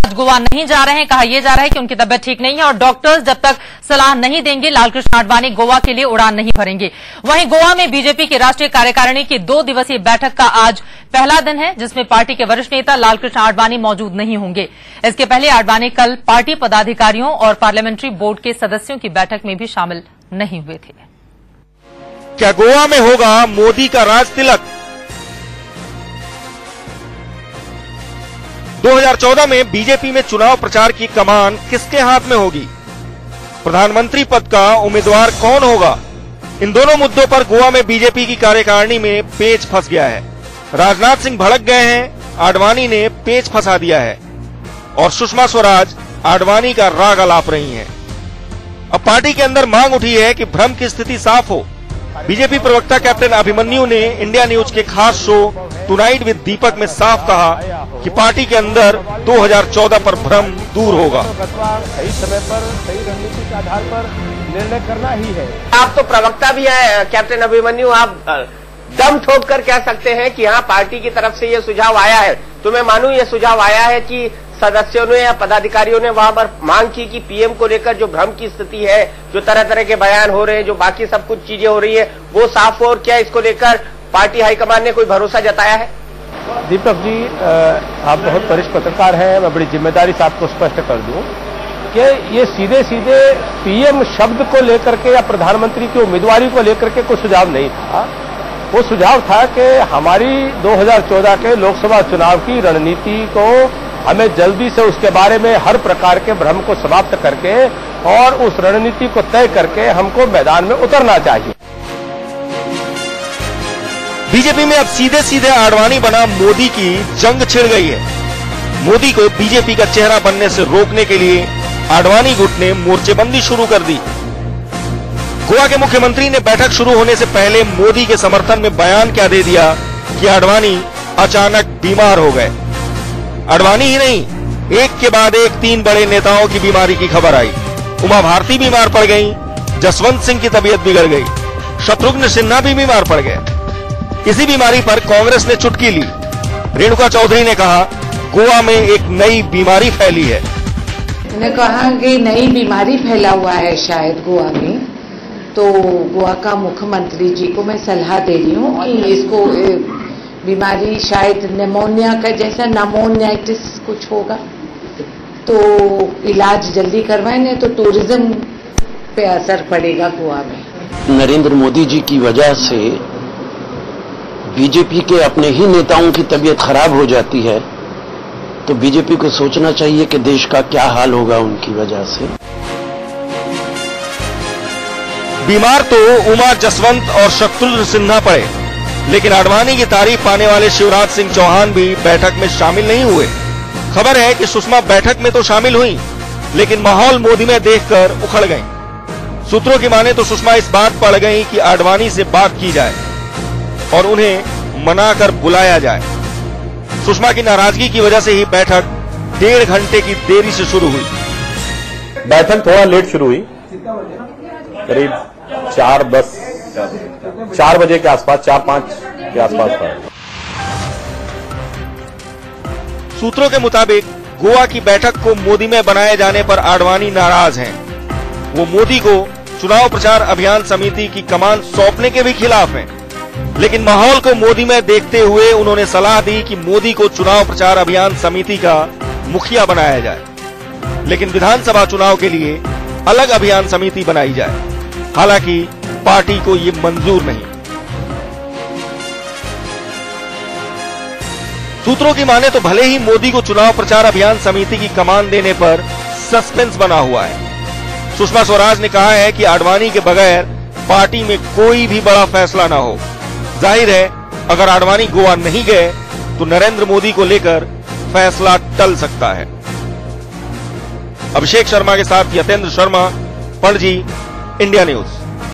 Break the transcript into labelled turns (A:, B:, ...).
A: आज गोवा नहीं जा रहे हैं। कहा यह जा रहा है कि उनकी तबियत ठीक नहीं है और डॉक्टर्स जब तक सलाह नहीं देंगे लालकृष्ण आडवाणी गोवा के लिए उड़ान नहीं भरेंगे। वहीं गोवा में बीजेपी की राष्ट्रीय कार्यकारिणी की 2 दिवसीय बैठक का आज पहला दिन है, जिसमें पार्टी के वरिष्ठ नेता लालकृष्ण आडवाणी मौजूद नहीं होंगे। इसके पहले आडवाणी कल पार्टी पदाधिकारियों और पार्लियामेंट्री बोर्ड के सदस्यों की बैठक में भी शामिल नहीं हुए थे।
B: क्या गोवा में होगा मोदी का राज तिलक? 2014 में बीजेपी में चुनाव प्रचार की कमान किसके हाथ में होगी? प्रधानमंत्री पद का उम्मीदवार कौन होगा? इन दोनों मुद्दों पर गोवा में बीजेपी की कार्यकारिणी में पेच फंस गया है। राजनाथ सिंह भड़क गए हैं, आडवाणी ने पेच फंसा दिया है और सुषमा स्वराज आडवाणी का राग अलाप रही हैं। अब पार्टी के अंदर मांग उठी है कि भ्रम की स्थिति साफ हो। बीजेपी प्रवक्ता कैप्टन अभिमन्यु ने इंडिया न्यूज के खास शो टुनाइट विद दीपक में साफ कहा कि पार्टी के अंदर 2014 पर भ्रम दूर होगा।
C: सही समय पर सही रणनीति के आधार पर निर्णय करना ही है।
D: आप तो प्रवक्ता भी हैं कैप्टन अभिमन्यु, आप दम ठोक कर कह सकते हैं कि हाँ पार्टी की तरफ से ये सुझाव आया है। तो मैं मानूं ये सुझाव आया है कि सदस्यों ने या पदाधिकारियों ने वहां पर मांग की कि पीएम को लेकर जो भ्रम की स्थिति है, जो तरह तरह के बयान हो रहे हैं, जो बाकी सब कुछ चीजें हो रही है, वो साफ हो। और क्या इसको लेकर पार्टी हाईकमान ने कोई भरोसा जताया है?
C: दीपक जी, आप बहुत वरिष्ठ पत्रकार हैं, मैं बड़ी जिम्मेदारी से आपको स्पष्ट कर दूं कि ये सीधे सीधे पीएम शब्द को लेकर के या प्रधानमंत्री की उम्मीदवारी को लेकर के कोई सुझाव नहीं था। वो सुझाव था कि हमारी 2014 के लोकसभा चुनाव की रणनीति को हमें जल्दी से उसके बारे में हर प्रकार के भ्रम को समाप्त करके और उस रणनीति को तय करके हमको मैदान में उतरना चाहिए।
B: बीजेपी में अब सीधे सीधे आडवाणी बना मोदी की जंग छिड़ गई है। मोदी को बीजेपी का चेहरा बनने से रोकने के लिए आडवाणी गुट ने मोर्चेबंदी शुरू कर दी। गोवा के मुख्यमंत्री ने बैठक शुरू होने से पहले मोदी के समर्थन में बयान क्या दे दिया कि आडवाणी अचानक बीमार हो गए। आडवाणी ही नहीं, एक के बाद एक 3 बड़े नेताओं की बीमारी की खबर आई। उमा भारती बीमार पड़ गई, जसवंत सिंह की तबीयत बिगड़ गई, शत्रुघ्न सिन्हा भी बीमार पड़ गए। इसी बीमारी पर कांग्रेस ने चुटकी ली। रेणुका चौधरी ने कहा गोवा में एक नई बीमारी फैली है।
E: मैंने कहा कि नई बीमारी फैला हुआ है शायद गोवा में, तो गोवा का मुख्यमंत्री जी को मैं सलाह दे रही हूँ कि इसको बीमारी शायद निमोनिया का जैसा नमोनियाइटिस कुछ होगा, तो इलाज जल्दी करवाएं, नहीं तो टूरिज्म पे असर पड़ेगा गोवा में।
F: नरेंद्र मोदी जी की वजह से बीजेपी के अपने ही नेताओं की तबीयत खराब हो जाती है, तो बीजेपी को सोचना चाहिए कि देश का क्या हाल होगा उनकी वजह से।
B: बीमार तो उमा, जसवंत और शत्रुघ्न सिन्हा पड़े, लेकिन आडवाणी की तारीफ पाने वाले शिवराज सिंह चौहान भी बैठक में शामिल नहीं हुए। खबर है कि सुषमा बैठक में तो शामिल हुई, लेकिन माहौल मोदी में देखकर उखड़ गईं। सूत्रों की माने तो सुषमा इस बात पड़ गई कि आडवाणी से बात की जाए और उन्हें मनाकर बुलाया जाए। सुषमा की नाराजगी की वजह से ही बैठक 1.5 घंटे की देरी से शुरू हुई।
G: बैठक थोड़ा लेट शुरू हुई, करीब 4 बजे के आसपास, 4-5 के आसपास था।
B: सूत्रों के मुताबिक गोवा की बैठक को मोदी में बनाए जाने पर आडवाणी नाराज हैं। वो मोदी को चुनाव प्रचार अभियान समिति की कमान सौंपने के भी खिलाफ हैं, लेकिन माहौल को मोदी में देखते हुए उन्होंने सलाह दी कि मोदी को चुनाव प्रचार अभियान समिति का मुखिया बनाया जाए, लेकिन विधानसभा चुनाव के लिए अलग अभियान समिति बनाई जाए। हालांकि पार्टी को ये मंजूर नहीं। सूत्रों की माने तो भले ही मोदी को चुनाव प्रचार अभियान समिति की कमान देने पर सस्पेंस बना हुआ है। सुषमा स्वराज ने कहा है कि आडवाणी के बगैर पार्टी में कोई भी बड़ा फैसला ना हो। जाहिर है अगर आडवाणी गोवा नहीं गए तो नरेंद्र मोदी को लेकर फैसला टल सकता है। अभिषेक शर्मा के साथ यतेंद्र शर्मा, पणजी, इंडिया न्यूज।